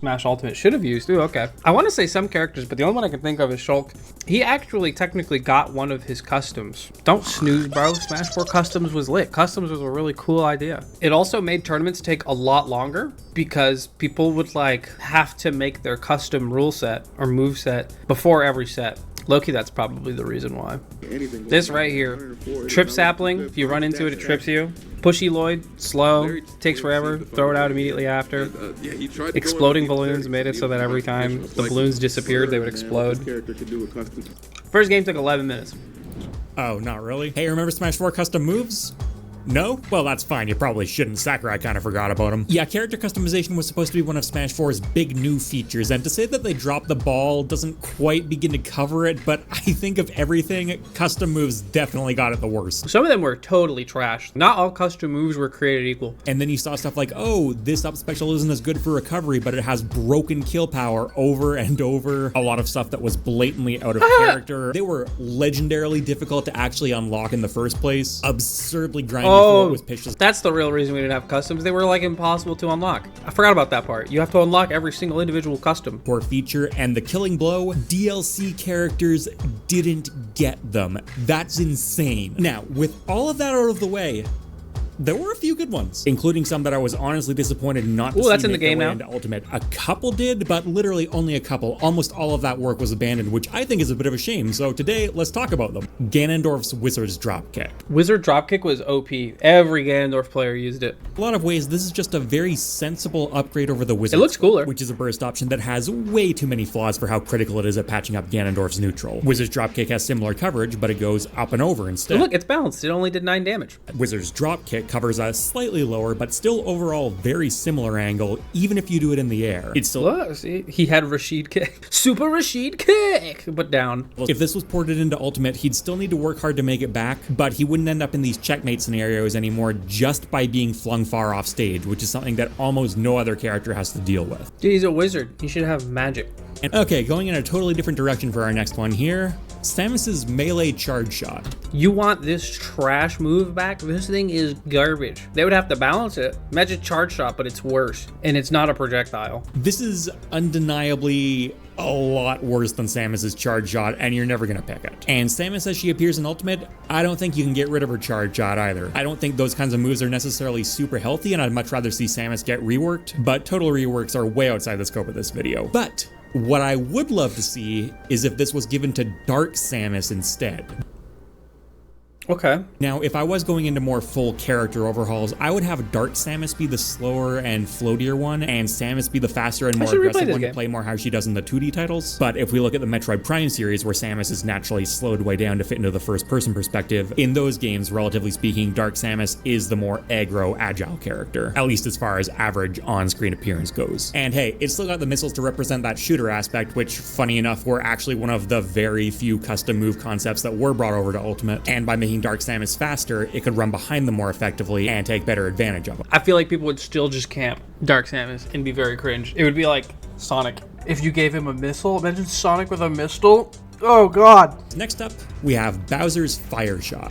Smash Ultimate should have used. Ooh, okay. I want to say some characters, but the only one I can think of is Shulk. He actually technically got one of his customs. Don't snooze, bro. Smash 4 Customs was lit. Customs was a really cool idea. It also made tournaments take a lot longer because people would like have to make their custom rule set or move set before every set. Low-key, that's probably the reason why. This right here, trip sapling, if you run into it, it trips you. Pushy Lloyd, slow, takes forever, throw it out immediately after. Exploding balloons made it so that every time the balloons disappeared, they would explode. First game took 11 minutes. Oh, not really? Hey, remember Smash 4 custom moves? No? Well, that's fine. You probably shouldn't. Sakurai kind of forgot about them. Yeah, character customization was supposed to be one of Smash 4's big new features, and to say that they dropped the ball doesn't quite begin to cover it, but I think of everything, custom moves definitely got it the worst. Some of them were totally trash. Not all custom moves were created equal. And then you saw stuff like, oh, this up special isn't as good for recovery, but it has broken kill power over and over. A lot of stuff that was blatantly out of character. They were legendarily difficult to actually unlock in the first place. Absurdly grinding. Oh, that's the real reason we didn't have customs. They were like impossible to unlock. I forgot about that part. You have to unlock every single individual custom. Poor feature, and the Killing Blow, DLC characters didn't get them. That's insane. Now, with all of that out of the way, there were a few good ones, including some that I was honestly disappointed not to see that's in the make their game way now. into Ultimate. A couple did, but literally only a couple. Almost all of that work was abandoned, which I think is a bit of a shame. So today, let's talk about them. Ganondorf's Wizard's Dropkick. Wizard Dropkick was OP. Every Ganondorf player used it. A lot of ways, this is just a very sensible upgrade over the Wizard. It looks cooler. Which is a burst option that has way too many flaws for how critical it is at patching up Ganondorf's neutral. Wizard's Dropkick has similar coverage, but it goes up and over instead. But look, it's balanced. It only did 9 damage. Wizard's Dropkick covers a slightly lower, but still overall very similar angle, even if you do it in the air. It's still... Look, see, he had Rashid kick. Super Rashid kick! But down. If this was ported into Ultimate, he'd still need to work hard to make it back, but he wouldn't end up in these checkmate scenarios anymore just by being flung far off stage, which is something that almost no other character has to deal with. Dude, he's a wizard. He should have magic. And okay, going in a totally different direction for our next one here, Samus's melee charge shot. You want this trash move back? This thing is garbage. They would have to balance it. Imagine charge shot, but it's worse. And it's not a projectile. This is undeniably a lot worse than Samus's charge shot, and you're never gonna pick it. And Samus, as she appears in Ultimate, I don't think you can get rid of her charge shot either. I don't think those kinds of moves are necessarily super healthy, and I'd much rather see Samus get reworked, but total reworks are way outside the scope of this video. But what I would love to see is if this was given to Dark Samus instead. Okay. Now, if I was going into more full character overhauls, I would have Dark Samus be the slower and floatier one, and Samus be the faster and more aggressive one to play more how she does in the 2D titles. But if we look at the Metroid Prime series, where Samus is naturally slowed way down to fit into the first-person perspective, in those games, relatively speaking, Dark Samus is the more aggro, agile character, at least as far as average on-screen appearance goes. And hey, it's still got the missiles to represent that shooter aspect, which, funny enough, were actually one of the very few custom move concepts that were brought over to Ultimate, and by making Dark Samus faster, it could run behind them more effectively and take better advantage of them. I feel like people would still just camp Dark Samus and be very cringe. It would be like Sonic. If you gave him a missile, imagine Sonic with a missile. Oh god. Next up, we have Bowser's Fire Shot.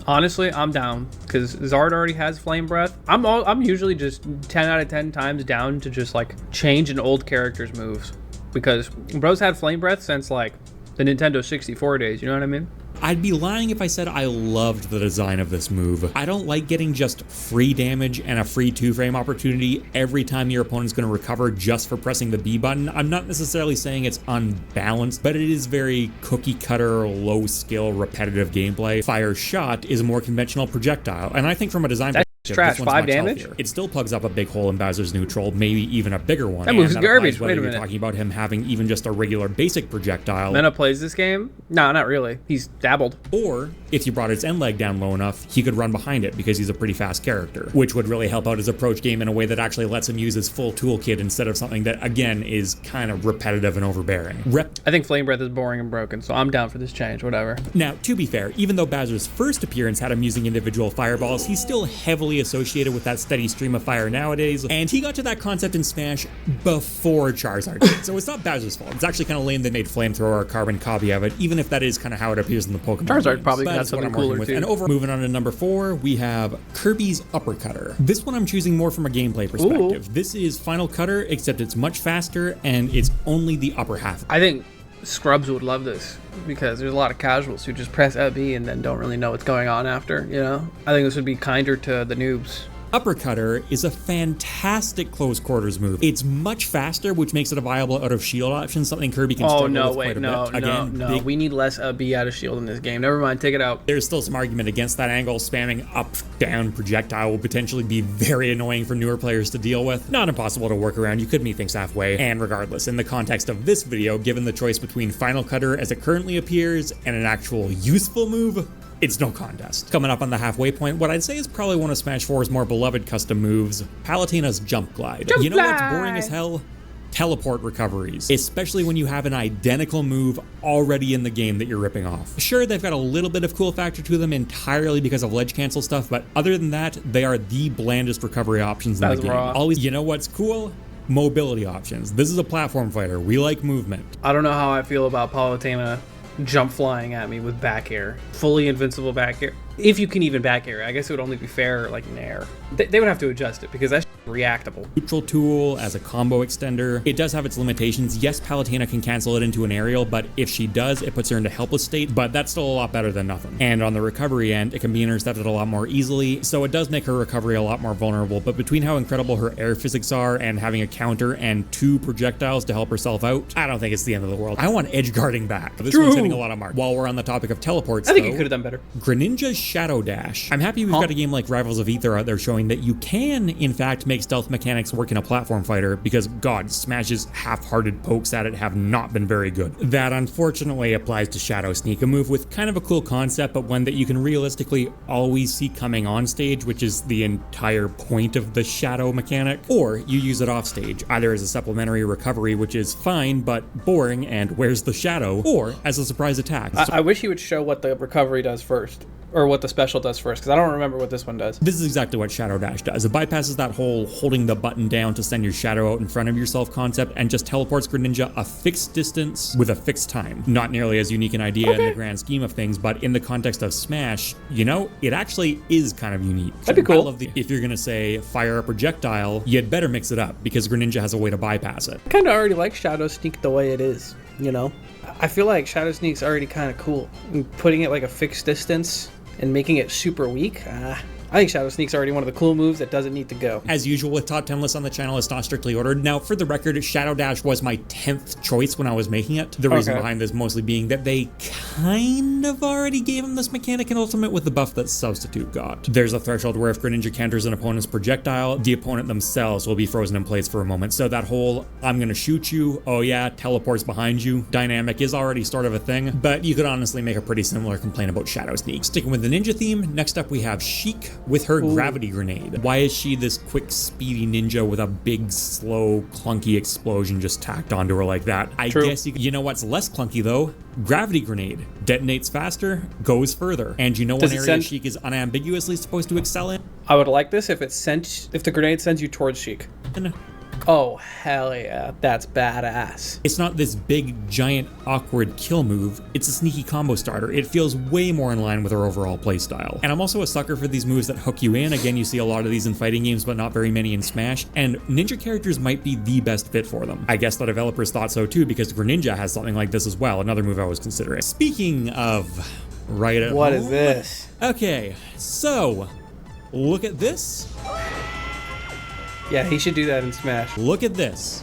Honestly, I'm down because Zard already has Flame Breath. I'm usually just 10 out of 10 times down to just like change an old character's moves, because bro's had Flame Breath since like the Nintendo 64 days, you know what I mean? I'd be lying if I said I loved the design of this move. I don't like getting just free damage and a free 2-frame opportunity every time your opponent's going to recover just for pressing the B button. I'm not necessarily saying it's unbalanced, but it is very cookie cutter, low skill, repetitive gameplay. Fire Shot is a more conventional projectile, and I think from a design perspective, trash. 5 damage? Healthier. It still plugs up a big hole in Bowser's neutral, maybe even a bigger one. That move's garbage. Wait a minute. You're talking about him having even just a regular basic projectile. Mena plays this game? No, not really. He's dabbled. Or, if you brought its end leg down low enough, he could run behind it because he's a pretty fast character, which would really help out his approach game in a way that actually lets him use his full toolkit instead of something that, again, is kind of repetitive and overbearing. I think Flame Breath is boring and broken, so I'm down for this change, whatever. Now, to be fair, even though Bowser's first appearance had him using individual fireballs, he's still heavily fully associated with that steady stream of fire nowadays, and he got to that concept in Smash before Charizard did. So it's not Bowser's fault. It's actually kind of lame they made Flamethrower a carbon copy of it, even if that is kind of how it appears in the Pokemon Charizard games. probably got something cooler too. And moving on to number 4, we have Kirby's Uppercutter. This one I'm choosing more from a gameplay perspective. Ooh. This is Final Cutter, except it's much faster and it's only the upper half. I think scrubs would love this because there's a lot of casuals who just press B and then don't really know what's going on after, you know? I think this would be kinder to the noobs. Uppercutter is a fantastic close quarters move. It's much faster, which makes it a viable out of shield option, something Kirby can struggle with quite a bit. No, we need less B out of shield in this game. Never mind, take it out. There's still some argument against that angle. Spamming up, down projectile will potentially be very annoying for newer players to deal with. Not impossible to work around. You could meet things halfway. And regardless, in the context of this video, given the choice between Final Cutter as it currently appears and an actual useful move, it's no contest. Coming up on the halfway point, what I'd say is probably one of Smash 4's more beloved custom moves, Palutina's Jump Glide. You know what's boring as hell? Teleport recoveries, especially when you have an identical move already in the game that you're ripping off. Sure, they've got a little bit of cool factor to them entirely because of ledge cancel stuff, but other than that, they are the blandest recovery options in the game. Always, you know what's cool? Mobility options. This is a platform fighter. We like movement. I don't know how I feel about Palutina jump flying at me with back air. Fully invincible back air. If you can even back air. I guess it would only be fair like Nair. They would have to adjust it because that's reactable. Neutral tool as a combo extender. It does have its limitations. Yes, Palutina can cancel it into an aerial, but if she does, it puts her into helpless state, but that's still a lot better than nothing. And on the recovery end, it can be intercepted a lot more easily, so it does make her recovery a lot more vulnerable, but between how incredible her air physics are and having a counter and 2 projectiles to help herself out, I don't think it's the end of the world. I want edge guarding back. This one's hitting a lot of marks. While we're on the topic of teleports, I think you could have done better. Greninja's Shadow Dash. I'm happy we've got a game like Rivals of Aether out there showing that you can, in fact, make stealth mechanics work in a platform fighter because, God, Smash's half-hearted pokes at it have not been very good. That unfortunately applies to Shadow Sneak, a move with kind of a cool concept, but one that you can realistically always see coming on stage, which is the entire point of the Shadow mechanic. Or you use it off stage, either as a supplementary recovery, which is fine, but boring, and where's the Shadow, or as a surprise attack. I wish he would show what the recovery does first. Or what the special does first, because I don't remember what this one does. This is exactly what Shadow Dash does. It bypasses that whole holding the button down to send your shadow out in front of yourself concept and just teleports Greninja a fixed distance with a fixed time. Not nearly as unique an idea in the grand scheme of things, but in the context of Smash, you know, it actually is kind of unique. That'd be cool. If you're gonna say fire a projectile, you'd better mix it up because Greninja has a way to bypass it. I kind of already like Shadow Sneak the way it is, you know? I feel like Shadow Sneak's already kind of cool. And putting it like a fixed distance and making it super weak, I think Shadow Sneak's already one of the cool moves that doesn't need to go. As usual with top 10 lists on the channel, it's not strictly ordered. Now, for the record, Shadow Dash was my 10th choice when I was making it. The reason behind this mostly being that they kind of already gave him this mechanic in Ultimate with the buff that Substitute got. There's a threshold where if Greninja counters an opponent's projectile, the opponent themselves will be frozen in place for a moment. So that whole, I'm gonna shoot you, oh yeah, teleports behind you dynamic is already sort of a thing, but you could honestly make a pretty similar complaint about Shadow Sneak. Sticking with the ninja theme, next up we have Chic with her gravity grenade. Why is she this quick, speedy ninja with a big, slow, clunky explosion just tacked onto her like that? I guess you know what's less clunky though? Gravity grenade. Detonates faster, goes further. And you know one area Chic is unambiguously supposed to excel in? I would like this if the grenade sends you towards Chic. Oh, hell yeah. That's badass. It's not this big, giant, awkward kill move. It's a sneaky combo starter. It feels way more in line with her overall playstyle. And I'm also a sucker for these moves that hook you in. Again, you see a lot of these in fighting games, but not very many in Smash. And ninja characters might be the best fit for them. I guess the developers thought so too, because Greninja has something like this as well. Another move I was considering. Speaking of right at home. What is this? Okay, so look at this. Yeah, he should do that in Smash. Look at this.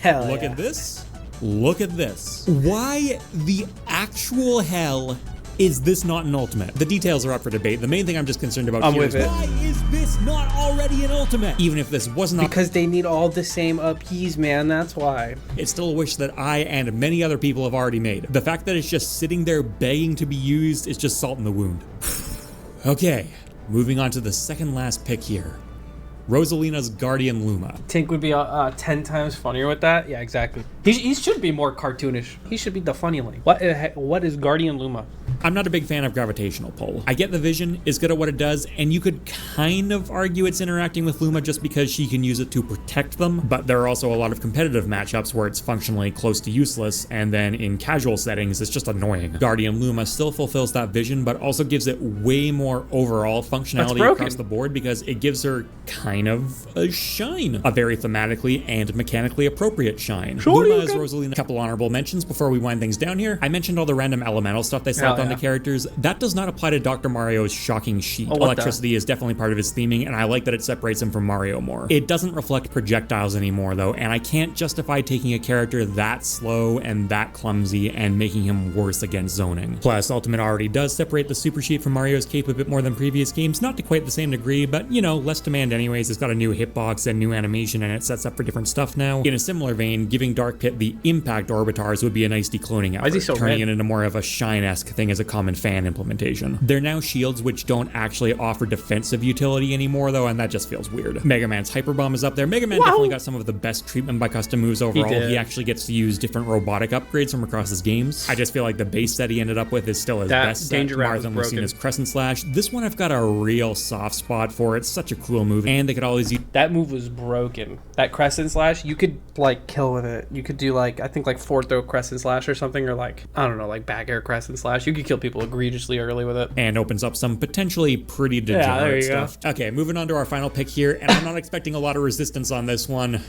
Hell Look at this. Look at this. Why the actual hell is this not an Ultimate? The details are up for debate. The main thing I'm just concerned about here is why is this not already an Ultimate? Even if this wasn't... Because they need all the same upkeys, man. That's why. It's still a wish that I and many other people have already made. The fact that it's just sitting there begging to be used is just salt in the wound. Okay, moving on to the second last pick here. Rosalina's Guardian Luma. Tink would be 10 times funnier with that. Yeah, exactly. He should be more cartoonish. He should be the funny link. What is Guardian Luma? I'm not a big fan of gravitational pull. I get the vision is good at what it does, and you could kind of argue it's interacting with Luma just because she can use it to protect them, but there are also a lot of competitive matchups where it's functionally close to useless, and then in casual settings, it's just annoying. Guardian Luma still fulfills that vision, but also gives it way more overall functionality across the board because it gives her kind of a shine. A very thematically and mechanically appropriate shine. Luma is Rosalina. A couple honorable mentions before we wind things down here. I mentioned all the random elemental stuff they slapped onto characters. That does not apply to Dr. Mario's shocking sheet. Electricity is definitely part of his theming, and I like that it separates him from Mario more. It doesn't reflect projectiles anymore though, and I can't justify taking a character that slow and that clumsy and making him worse against zoning. Plus, Ultimate already does separate the super sheet from Mario's cape a bit more than previous games, not to quite the same degree, but you know, less demand anyways. It's got a new hitbox and new animation, and it sets up for different stuff now. In a similar vein, giving Dark Pit the impact orbitars would be a nice decloning effort, turning it into more of a Shine-esque thing as a common fan implementation. They're now shields which don't actually offer defensive utility anymore though, and that just feels weird. Mega Man's Hyper Bomb is up there. Mega Man definitely got some of the best treatment by custom moves overall. He actually gets to use different robotic upgrades from across his games. I just feel like the base set he ended up with is still his best set, more than we've seen his Crescent Slash. This one I've got a real soft spot for. It's such a cool move, and they could always use... That move was broken. That Crescent Slash, you could like kill with it. You could do like, I think like forward throw Crescent Slash or something, or like, I don't know, like back air Crescent Slash. You could kill people egregiously early with it. And opens up some potentially pretty degenerate stuff. Okay, moving on to our final pick here, and I'm not expecting a lot of resistance on this one.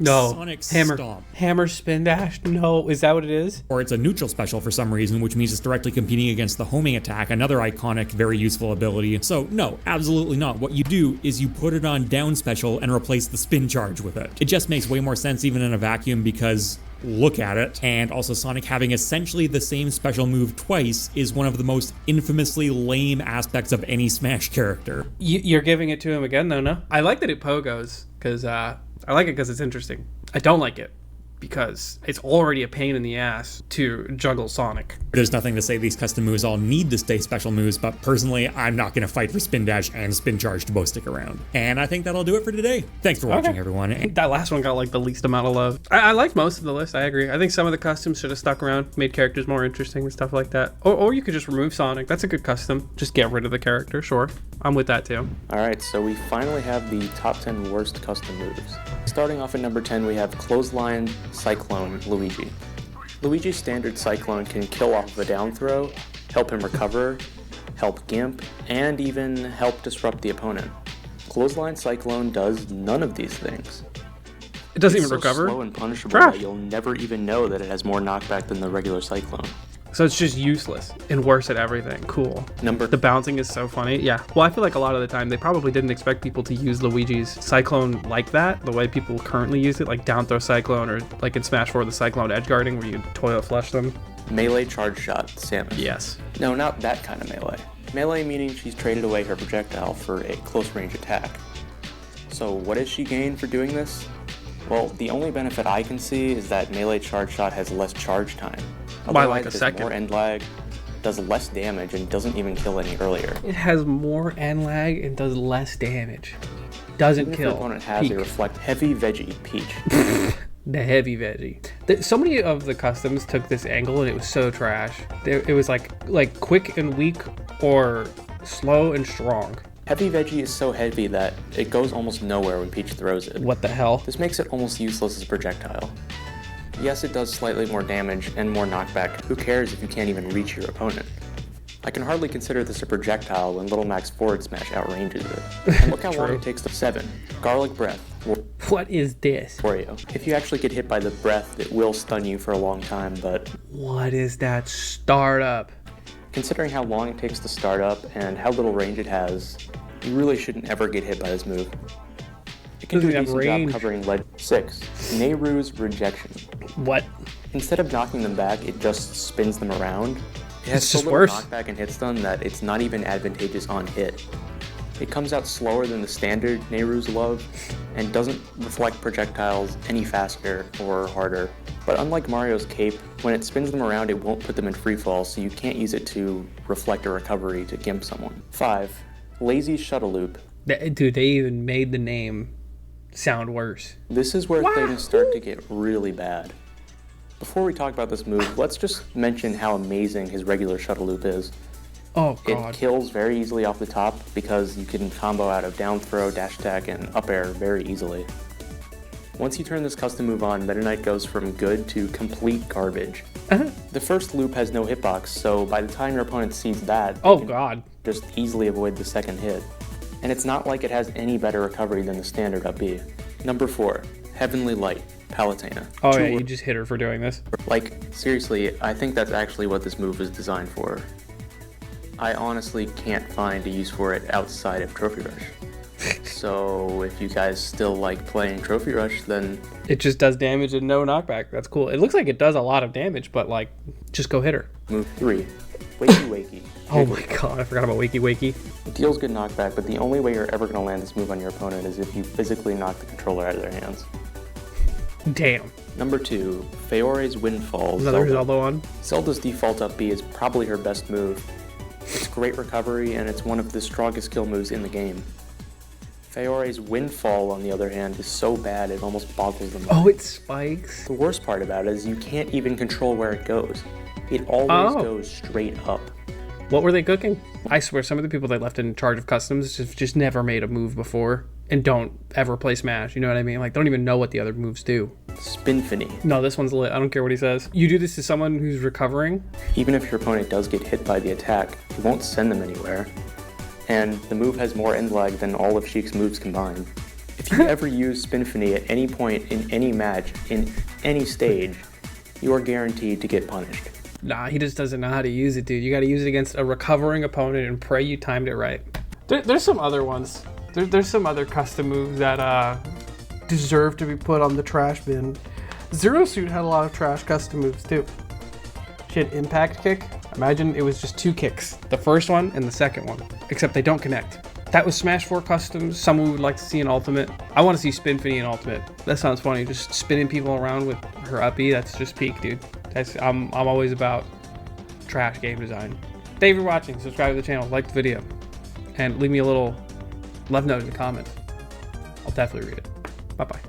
No. Sonic Stomp. Hammer Spin Dash? No. Is that what it is? Or it's a neutral special for some reason, which means it's directly competing against the homing attack, another iconic, very useful ability. So no, absolutely not. What you do is you put it on down special and replace the spin charge with it. It just makes way more sense even in a vacuum because... look at it. And also Sonic having essentially the same special move twice is one of the most infamously lame aspects of any Smash character. You're giving it to him again though, no? I like that it pogos, because I like it because it's interesting. I don't like it because it's already a pain in the ass to juggle Sonic. There's nothing to say these custom moves all need to stay special moves, but personally, I'm not going to fight for Spin Dash and Spin Charge to both stick around. And I think that'll do it for today. Thanks for watching, everyone. I think that last one got like the least amount of love. I like most of the list, I agree. I think some of the customs should have stuck around, made characters more interesting and stuff like that. Or you could just remove Sonic. That's a good custom. Just get rid of the character, sure. I'm with that too. Alright, so we finally have the top 10 worst custom moves. Starting off at number 10, we have Clothesline Cyclone Luigi. Luigi's standard Cyclone can kill off of a down throw, help him recover, help gimp, and even help disrupt the opponent. Clothesline Cyclone does none of these things. It doesn't even recover? It's so slow and punishable that you'll never even know that it has more knockback than the regular Cyclone. So it's just useless and worse at everything. Cool. The bouncing is so funny. Yeah. Well, I feel like a lot of the time they probably didn't expect people to use Luigi's Cyclone like that, the way people currently use it, like down throw Cyclone, or like in Smash 4, the Cyclone edge guarding where you toilet flush them. Melee charge shot, Samus. Yes. No, not that kind of melee. Melee meaning she's traded away her projectile for a close range attack. So what does she gain for doing this? Well, the only benefit I can see is that melee charge shot has less charge time. By like a second. More end lag, does less damage, and doesn't even kill any earlier. It has more end lag and does less damage. Doesn't kill. If your opponent has a reflect heavy veggie Peach. The heavy veggie. So many of the customs took this angle and it was so trash. It was like quick and weak or slow and strong. Heavy veggie is so heavy that it goes almost nowhere when Peach throws it. What the hell? This makes it almost useless as a projectile. Yes, it does slightly more damage and more knockback. Who cares if you can't even reach your opponent? I can hardly consider this a projectile when Little Mac's forward smash outranges it. And look how long it takes to 7. Garlic Breath. What is this? For you. If you actually get hit by the breath, it will stun you for a long time, but... What is that startup? Considering how long it takes to start up and how little range it has, you really shouldn't ever get hit by this move. It can do a decent job covering ledge. 6. Nehru's Rejection. What? Instead of knocking them back, it just spins them around. It has so little knockback and hit stun that it's not even advantageous on hit. It comes out slower than the standard Nehru's Love, and doesn't reflect projectiles any faster or harder. But unlike Mario's Cape, when it spins them around it won't put them in freefall, so you can't use it to reflect a recovery to gimp someone. 5. Lazy Shuttle Loop. Dude, they even made the name sound worse. This is where things start to get really bad. Before we talk about this move, let's just mention how amazing his regular shuttle loop is. Oh, God. It kills very easily off the top because you can combo out of down throw, dash attack, and up air very easily. Once you turn this custom move on, Meta Knight goes from good to complete garbage. The first loop has no hitbox, so by the time your opponent sees that, oh God, just easily avoid the second hit. And it's not like it has any better recovery than the standard up B. Number 4, Heavenly Light, Palutina. Oh yeah, you just hit her for doing this. Like, seriously, I think that's actually what this move is designed for. I honestly can't find a use for it outside of Trophy Rush. So if you guys still like playing Trophy Rush, then... It just does damage and no knockback. That's cool. It looks like it does a lot of damage, but like, just go hit her. Move 3, Wakey Wakey. Oh my God, I forgot about Wakey Wakey. It deals good knockback, but the only way you're ever going to land this move on your opponent is if you physically knock the controller out of their hands. Damn. Number 2, Feore's Windfall. Another Zelda one. Zelda's default up B is probably her best move. It's great recovery, and it's one of the strongest kill moves in the game. Feore's Windfall, on the other hand, is so bad it almost boggles the mind. Oh, it spikes? The worst part about it is you can't even control where it goes. It always goes straight up. What were they cooking? I swear some of the people they left in charge of customs have just never made a move before and don't ever play Smash, you know what I mean? Like, don't even know what the other moves do. Spinfini. No, this one's lit. I don't care what he says. You do this to someone who's recovering? Even if your opponent does get hit by the attack, you won't send them anywhere. And the move has more end lag than all of Chic's moves combined. If you ever use Spinfini at any point in any match, in any stage, you are guaranteed to get punished. Nah, he just doesn't know how to use it, dude. You gotta use it against a recovering opponent and pray you timed it right. There's some other ones. There's some other custom moves that deserve to be put on the trash bin. Zero Suit had a lot of trash custom moves too. She had Impact Kick. Imagine it was just 2 kicks. The first one and the second one. Except they don't connect. That was Smash 4 customs. Someone would like to see an Ultimate. I want to see Spinfini in Ultimate. That sounds funny. Just spinning people around with her up B. That's just peak, dude. I'm always about trash game design. Thank you for watching. Subscribe to the channel. Like the video. And leave me a little love note in the comments. I'll definitely read it. Bye-bye.